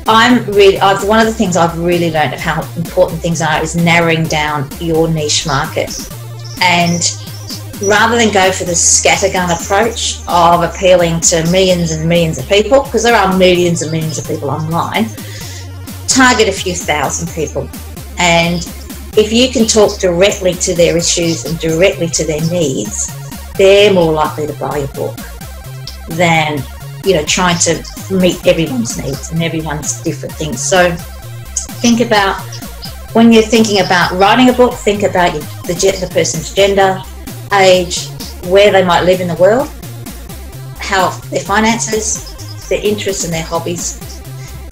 one of the things I've really learned of how important things are is narrowing down your niche market. And rather than go for the scattergun approach of appealing to millions and millions of people, because there are millions and millions of people online, target a few thousand people. And if you can talk directly to their issues and directly to their needs, they're more likely to buy your book than, you know, trying to meet everyone's needs and everyone's different things. So think about, when you're thinking about writing a book, think about the person's gender, age, where they might live in the world, how their finances, their interests and their hobbies.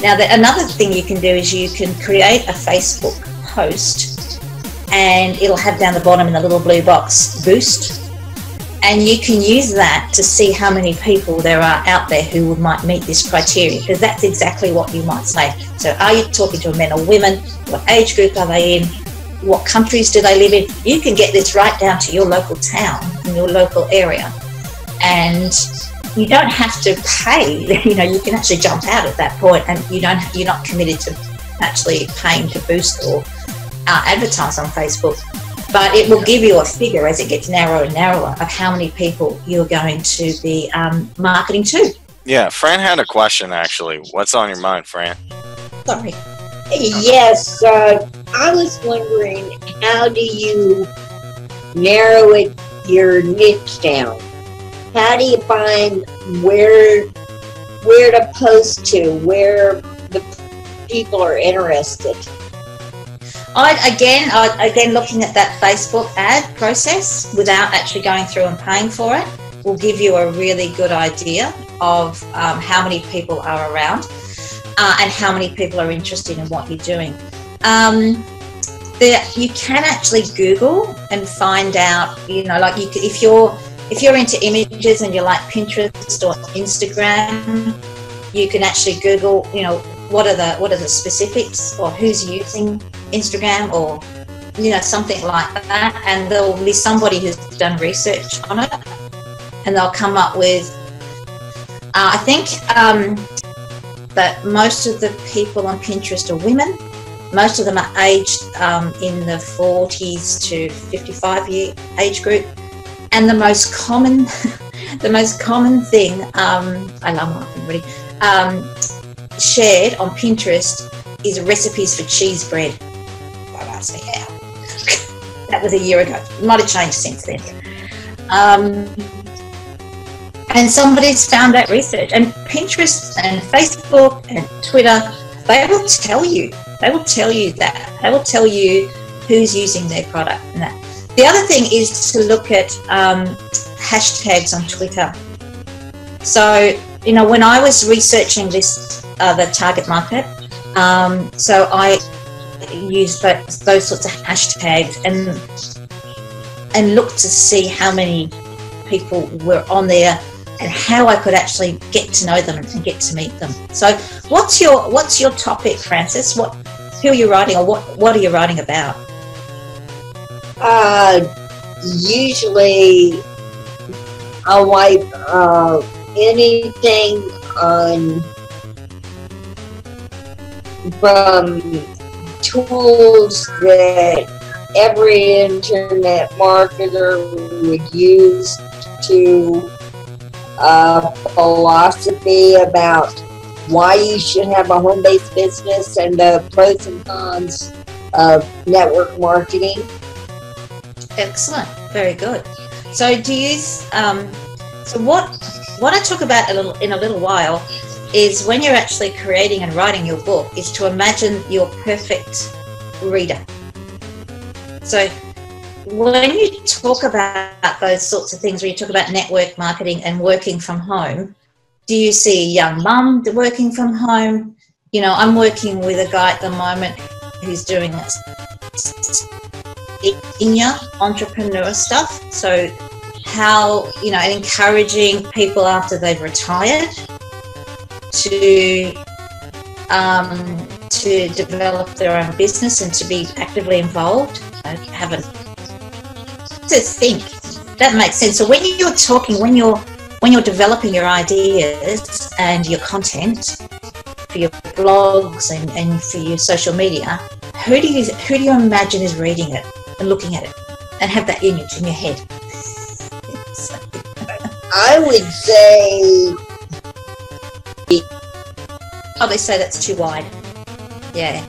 Now, another thing you can do is you can create a Facebook post, and it'll have down the bottom in the little blue box, boost. And you can use that to see how many people there are out there who might meet this criteria, because that's exactly what you might say. So are you talking to men or women? What age group are they in? What countries do they live in? You can get this right down to your local town, in your local area. And you don't have to pay, you know, you can actually jump out at that point, and you're not committed to actually paying to boost or advertise on Facebook. But it will give you a figure as it gets narrower and narrower of how many people you're going to be marketing to. Yeah, Fran had a question, actually. What's on your mind, Fran? Sorry. Yes, I was wondering, how do you narrow your niche down? How do you find where to post to, where the people are interested? Again, looking at that Facebook ad process without actually going through and paying for it will give you a really good idea of how many people are around and how many people are interested in what you're doing. You can actually Google and find out, you know, like if you're into images and you like Pinterest or Instagram, you can actually Google, you know, what are the specifics, or who's using Instagram, or, you know, something like that, and there'll be somebody who's done research on it, and they'll come up with I think that most of the people on Pinterest are women. Most of them are aged in the 40s to 55 year age group, and the most common thing I love marketing really shared on Pinterest is recipes for cheese bread. Don't ask me how. That was a year ago. It might have changed since then. And somebody's found that research. And Pinterest and Facebook and Twitter, they will tell you. They will tell you that. They will tell you who's using their product and that. The other thing is to look at hashtags on Twitter. So, you know, when I was researching this, the target market, so I used those sorts of hashtags and looked to see how many people were on there and how I could actually get to know them and get to meet them. So what's your topic, Frances? Who are you writing, or what are you writing about? Usually I'll write anything on from tools that every internet marketer would use, to philosophy about why you should have a home-based business and the pros and cons of network marketing. Excellent, very good. So do you? So what I talk about in a little while is, when you're actually creating and writing your book, is to imagine your perfect reader. So when you talk about those sorts of things, when you talk about network marketing and working from home, do you see a young mum working from home? You know, I'm working with a guy at the moment who's doing senior entrepreneur stuff. So how, you know, and encouraging people after they've retired to develop their own business and to be actively involved. To think that makes sense. So when you're talking, when you're developing your ideas and your content, for your blogs and for your social media, who do you imagine is reading it and looking at it and have that image in your head? I would say... Probably say that's too wide. Yeah.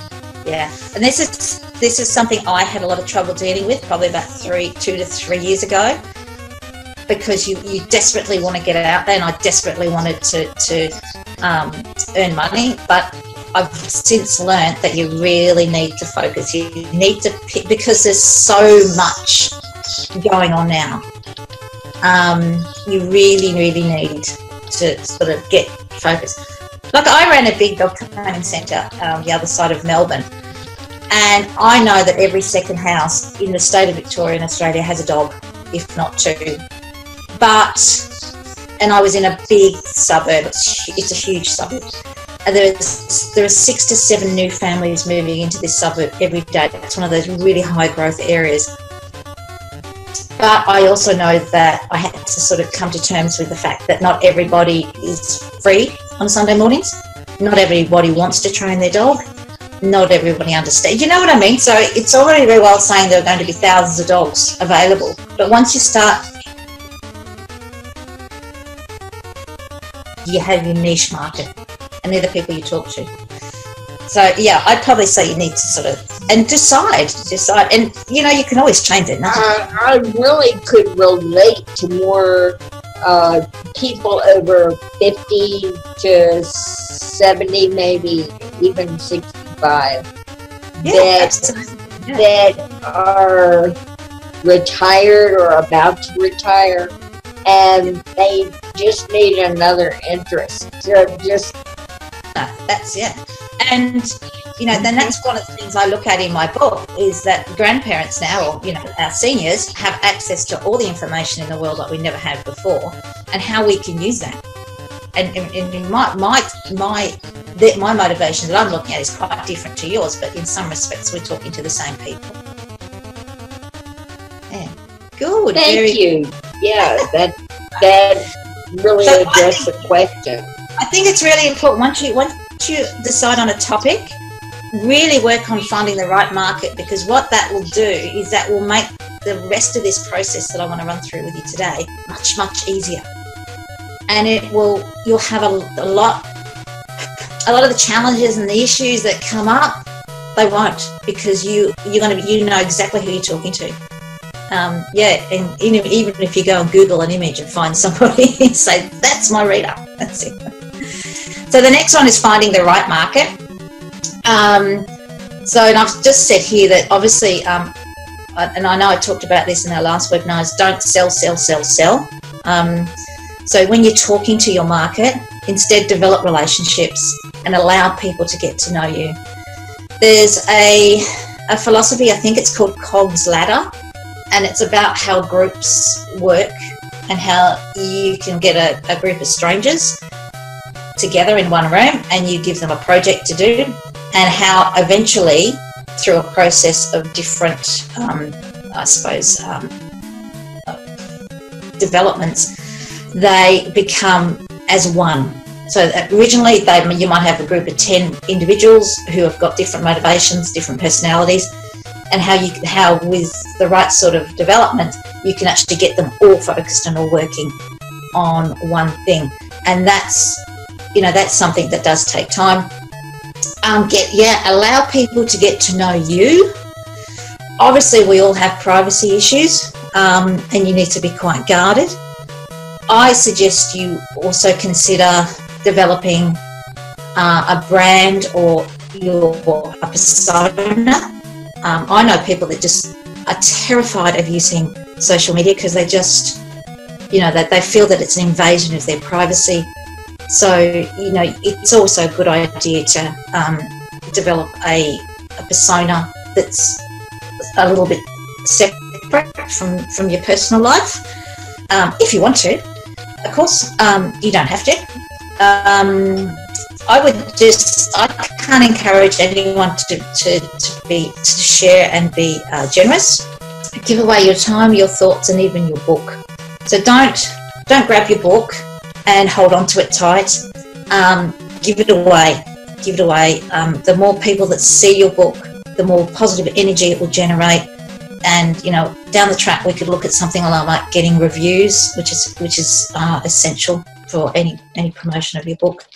And this is something I had a lot of trouble dealing with probably about 2 to 3 years ago, because you desperately want to get it out there, and I desperately wanted to earn money, but I've since learned that you really need to focus. You need to pick, because there's so much going on now. You really need to sort of get focused. Like, I ran a big dog training centre the other side of Melbourne, and I know that every second house in the state of Victoria in Australia has a dog, if not two. And I was in a big suburb. It's a huge suburb, and there are 6 to 7 new families moving into this suburb every day. It's one of those really high growth areas. But I also know that I had to sort of come to terms with the fact that not everybody is free on Sunday mornings. Not everybody wants to train their dog. Not everybody understands. You know what I mean? So it's already very well saying there are going to be thousands of dogs available. But once you start, you have your niche market, and they're the people you talk to. So yeah, I'd probably say you need to sort of decide, and you know, you can always change it. I really could relate to more people over 50 to 70, maybe even 65, that are retired or about to retire, and they just need another interest. So that's it. And you know, then that's one of the things I look at in my book, is that grandparents now, or you know, our seniors, have access to all the information in the world like we never had before, and how we can use that. And my motivation that I'm looking at is quite different to yours, but in some respects we're talking to the same people. Yeah, good. Thank you. Yeah, that really addressed the question. I think it's really important once you decide on a topic, really work on finding the right market, because what that will do is that will make the rest of this process that I want to run through with you today much easier. And you'll have a lot of the challenges and the issues that come up, they won't, because you know exactly who you're talking to. And even if you go and Google an image and find somebody and say, that's my reader, that's it. So the next one is finding the right market. And I've just said here that obviously, and I know I talked about this in our last webinars, don't sell. So when you're talking to your market, instead develop relationships and allow people to get to know you. There's a philosophy, I think it's called Cog's Ladder, and it's about how groups work and how you can get a group of strangers together in one room and you give them a project to do, and how eventually, through a process of different, developments, they become as one. So originally you might have a group of 10 individuals who have got different motivations, different personalities, and how with the right sort of development you can actually get them all focused and all working on one thing. And that's something that does take time. Allow people to get to know you. Obviously we all have privacy issues, and you need to be quite guarded. I suggest you also consider developing a brand or a persona. I know people that just are terrified of using social media because they just, that they feel that it's an invasion of their privacy. So, it's also a good idea to develop a persona that's a little bit separate from your personal life, if you want to. Of course, you don't have to. I can't encourage anyone to share and be generous. Give away your time, your thoughts, and even your book. So don't grab your book and hold on to it tight. Give it away. give it away. The more people that see your book, the more positive energy it will generate. And, you know, down the track we could look at something like getting reviews, which is essential for any promotion of your book.